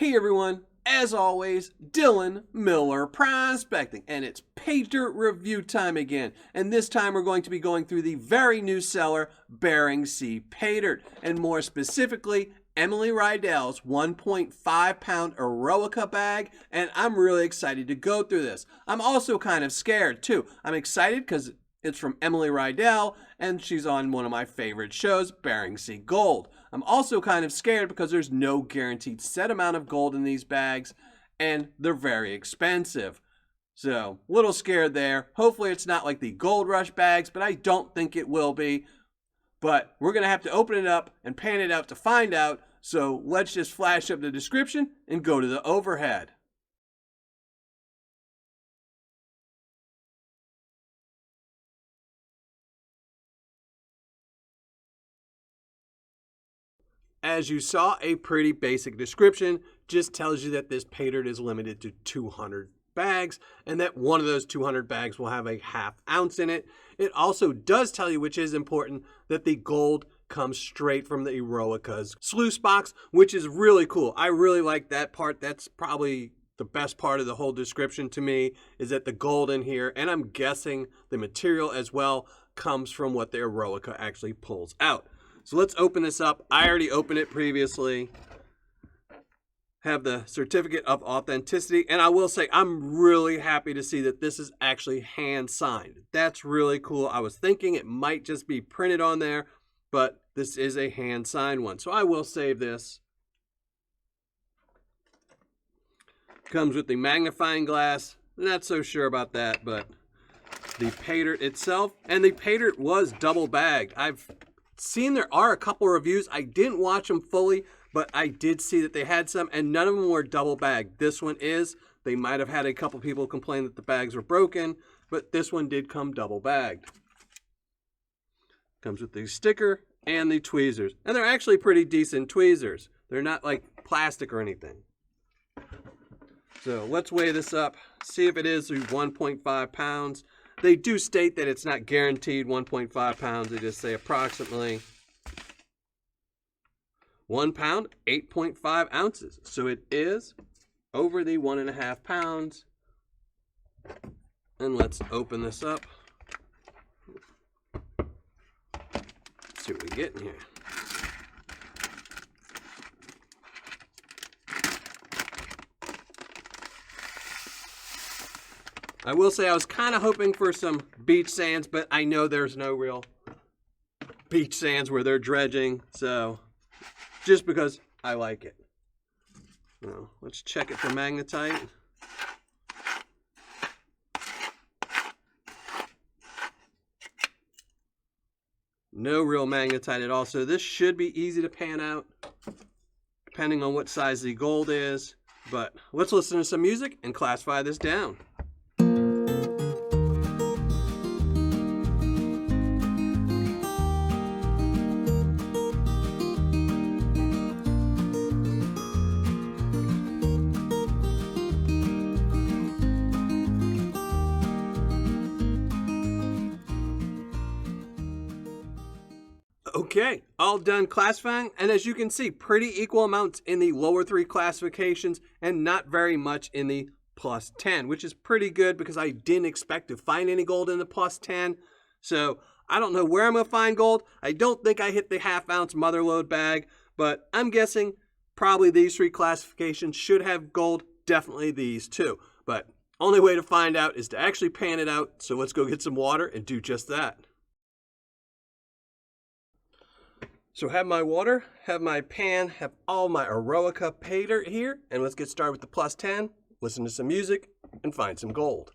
Hey everyone, as always, Dylan Miller Prospecting, and it's Paydirt review time again. And this time we're going to be going through the very new seller, BeringSeaPaydirt, and more specifically, Emily Rydell's 1.5 pound Eroica bag, and I'm really excited to go through this. I'm also kind of scared too. I'm excited because it's from Emily Rydell, and she's on one of my favorite shows, Bering Sea Gold. I'm also kind of scared because there's no guaranteed set amount of gold in these bags, and they're very expensive. So, a little scared there. Hopefully it's not like the Gold Rush bags, but I don't think it will be. But we're going to have to open it up and pan it out to find out, so let's just flash up the description and go to the overhead. As you saw, a pretty basic description just tells you that this Paydirt is limited to 200 bags and that one of those 200 bags will have a ½ ounce in it. It also does tell you, which is important, that the gold comes straight from the Eroica's sluice box, which is really cool. I really like that part. That's probably the best part of the whole description to me, is that the gold in here, and I'm guessing the material as well, comes from what the Eroica actually pulls out. So let's open this up. I already opened it previously. Have the certificate of authenticity. And I will say I'm really happy to see that this is actually hand signed. That's really cool. I was thinking it might just be printed on there, but this is a hand signed one. So I will save this. Comes with the magnifying glass. Not so sure about that, but the Paydirt itself. And the Paydirt was double bagged. I've seen there are a couple of reviews. I didn't watch them fully, but I did see that they had some, and none of them were double bagged. This one is. They might have had a couple people complain that the bags were broken, but this one did come double bagged. Comes with the sticker and the tweezers, and they're actually pretty decent tweezers. They're not like plastic or anything. So let's weigh this up, see if it is 1.5 pounds. They do state that it's not guaranteed 1.5 pounds. They just say approximately 1 pound, 8.5 ounces. So it is over the 1.5 pounds. And let's open this up. Let's see what we get in here. I will say I was kind of hoping for some beach sands, but I know there's no real beach sands where they're dredging, so just because I like it. Now, let's check it for magnetite. No real magnetite at all, so this should be easy to pan out, depending on what size the gold is. But let's listen to some music and classify this down. Okay, all done classifying, and as you can see, pretty equal amounts in the lower 3 classifications and not very much in the plus 10, which is pretty good because I didn't expect to find any gold in the plus 10. So I don't know where I'm going to find gold. I don't think I hit the ½ ounce motherload bag, but I'm guessing probably these 3 classifications should have gold, definitely these 2. But only way to find out is to actually pan it out, so let's go get some water and do just that. So have my water, have my pan, have all my Eroica Paydirt here, and let's get started with the plus 10, listen to some music, and find some gold.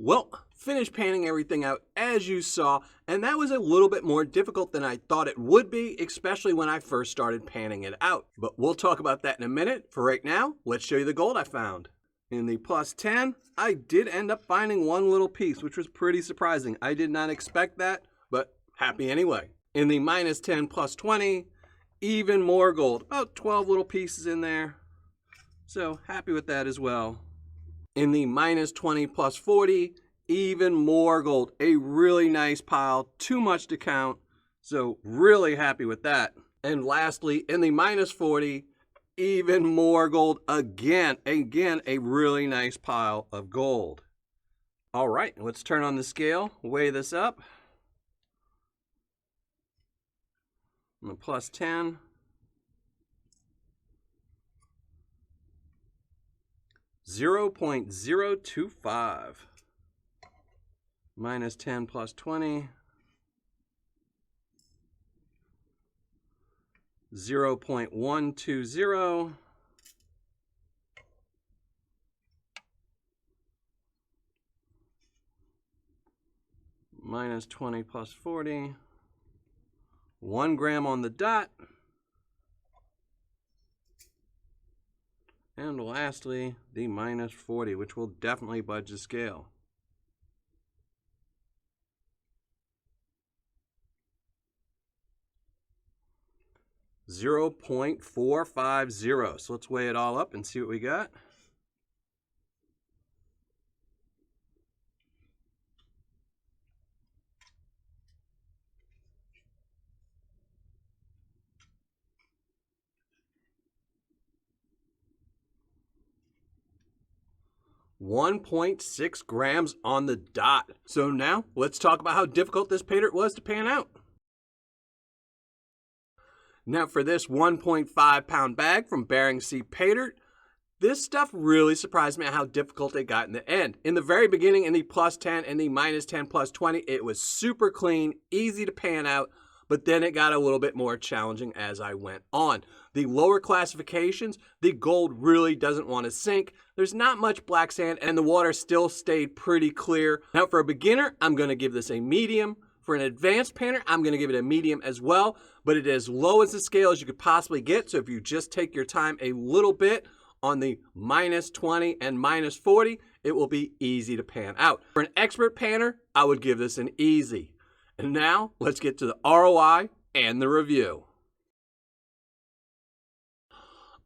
Well, finished panning everything out as you saw, and that was a little bit more difficult than I thought it would be, especially when I first started panning it out. But we'll talk about that in a minute. For right now, let's show you the gold I found. In the plus 10, I did end up finding one little piece, which was pretty surprising. I did not expect that, but happy anyway. In the minus 10 plus 20, even more gold. About 12 little pieces in there. So happy with that as well. In the minus 20 plus 40, even more gold. A really nice pile, too much to count. So really happy with that. And lastly, in the minus 40, even more gold again. Again, a really nice pile of gold. All right, let's turn on the scale, weigh this up. On the plus 10. 0.025. Minus 10 plus 20. 0.120. Minus 20 plus 40. 1 gram on the dot. And lastly, the minus 40, which will definitely budge the scale. $0.450. So let's weigh it all up and see what we got. $1.6 grams on the dot. So now let's talk about how difficult this paydirt was to pan out. Now for this 1.5 pound bag from BeringSeaPaydirt, this stuff really surprised me at how difficult it got in the end. In the very beginning, in the plus 10 and the minus 10 plus 20, it was super clean, easy to pan out, but then it got a little bit more challenging as I went on. The lower classifications, the gold really doesn't want to sink. There's not much black sand and the water still stayed pretty clear. Now for a beginner, I'm going to give this a medium. For an advanced panner, I'm going to give it a medium as well, but it is as low as the scale as you could possibly get. So if you just take your time a little bit on the minus 20 and minus 40, it will be easy to pan out. For an expert panner, I would give this an easy. And now let's get to the ROI and the review.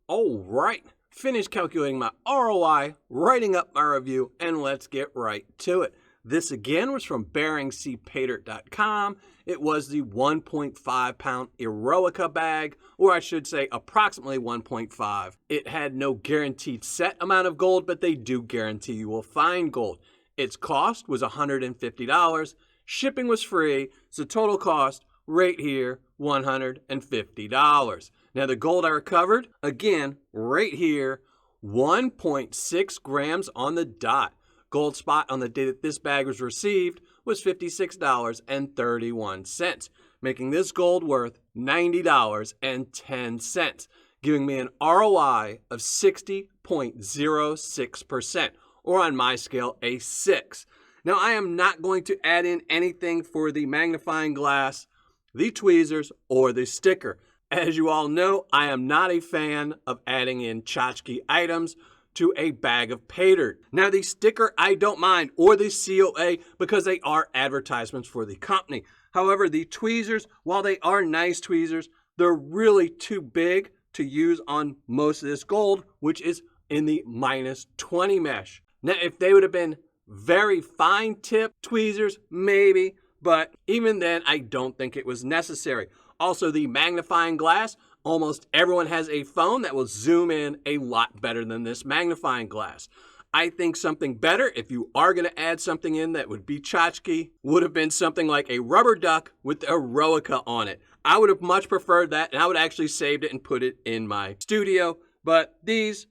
All right, finished calculating my ROI, writing up my review, and let's get right to it. This again was from BeringSeaPaydirt.com. It was the 1.5 pound Eroica bag, or I should say approximately 1.5. It had no guaranteed set amount of gold, but they do guarantee you will find gold. Its cost was $150. Shipping was free, so total cost right here, $150. Now the gold I recovered, again, right here, 1.6 grams on the dot. Gold spot on the day that this bag was received was $56.31, making this gold worth $90.10, giving me an ROI of 60.06%, or on my scale, a 6. Now, I am not going to add in anything for the magnifying glass, the tweezers, or the sticker. As you all know, I am not a fan of adding in tchotchke items to a bag of paydirt. Now, the sticker I don't mind, or the COA, because they are advertisements for the company. However, the tweezers, while they are nice tweezers, they're really too big to use on most of this gold, which is in the minus 20 mesh. Now, if they would have been very fine tip tweezers, maybe, but even then, I don't think it was necessary. Also, the magnifying glass, almost everyone has a phone that will zoom in a lot better than this magnifying glass. I think something better, if you are going to add something in that would be tchotchke, would have been something like a rubber duck with Eroica on it. I would have much preferred that, and I would actually saved it and put it in my studio. But this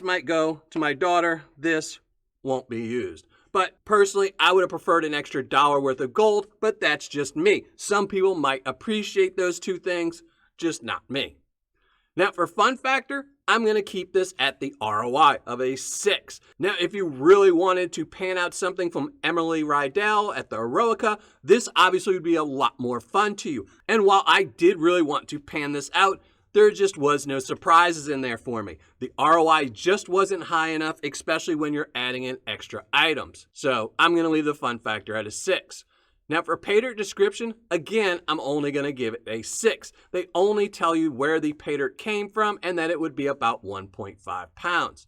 might go to my daughter. This won't be used. But personally, I would have preferred an extra $1 worth of gold, but that's just me. Some people might appreciate those two things, just not me. Now for fun factor, I'm going to keep this at the ROI of a 6. Now, if you really wanted to pan out something from Emily Rydell at the Eroica, this obviously would be a lot more fun to you. And while I did really want to pan this out, there just was no surprises in there for me. The ROI just wasn't high enough, especially when you're adding in extra items. So I'm going to leave the fun factor at a 6. Now for Paydirt description, again, I'm only going to give it a 6. They only tell you where the Paydirt came from and that it would be about 1.5 pounds.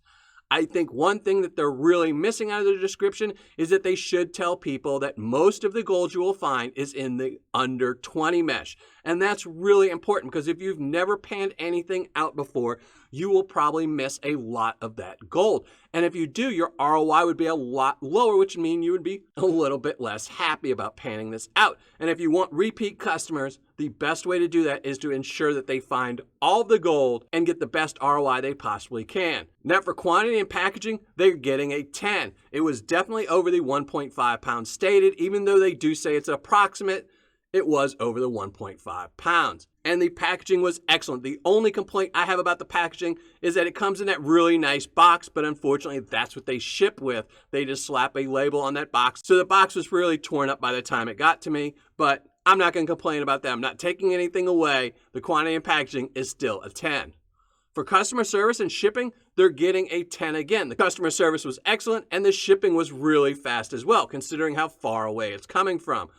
I think one thing that they're really missing out of the description is that they should tell people that most of the gold you will find is in the under 20 mesh. And that's really important because if you've never panned anything out before, you will probably miss a lot of that gold. And if you do, your ROI would be a lot lower, which means you would be a little bit less happy about panning this out. And if you want repeat customers, the best way to do that is to ensure that they find all the gold and get the best ROI they possibly can. Now for quantity and packaging, they're getting a 10. It was definitely over the 1.5 pounds stated, even though they do say it's approximate. It was over the 1.5 pounds. And the packaging was excellent. The only complaint I have about the packaging is that it comes in that really nice box, but unfortunately that's what they ship with. They just slap a label on that box. So the box was really torn up by the time it got to me, but I'm not going to complain about that. I'm not taking anything away. The quantity and packaging is still a 10. For customer service and shipping, they're getting a 10 again. The customer service was excellent and the shipping was really fast as well, considering how far away it's coming from.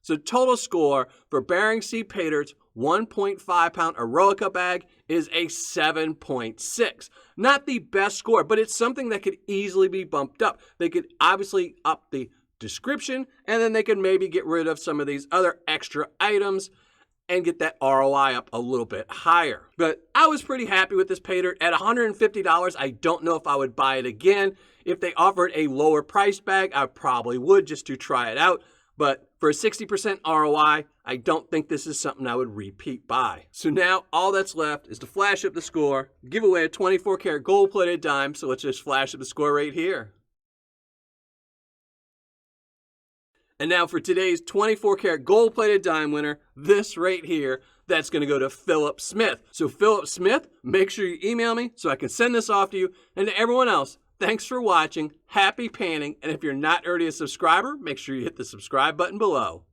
So total score for BeringSeaPaydirt's 1.5 pound Eroica bag is a 7.6. Not the best score, but it's something that could easily be bumped up. They could obviously up the description, and then they could maybe get rid of some of these other extra items and get that ROI up a little bit higher. But I was pretty happy with this Paydirt. At $150, I don't know if I would buy it again. If they offered a lower price bag, I probably would just to try it out. But for a 60% ROI, I don't think this is something I would repeat buy. So now all that's left is to flash up the score, give away a 24 karat gold plated dime. So let's just flash up the score right here. And now for today's 24 karat gold plated dime winner, this right here, that's going to go to Philip Smith. So Philip Smith, make sure you email me so I can send this off to you. And to everyone else, thanks for watching, happy panning, and if you're not already a subscriber, make sure you hit the subscribe button below.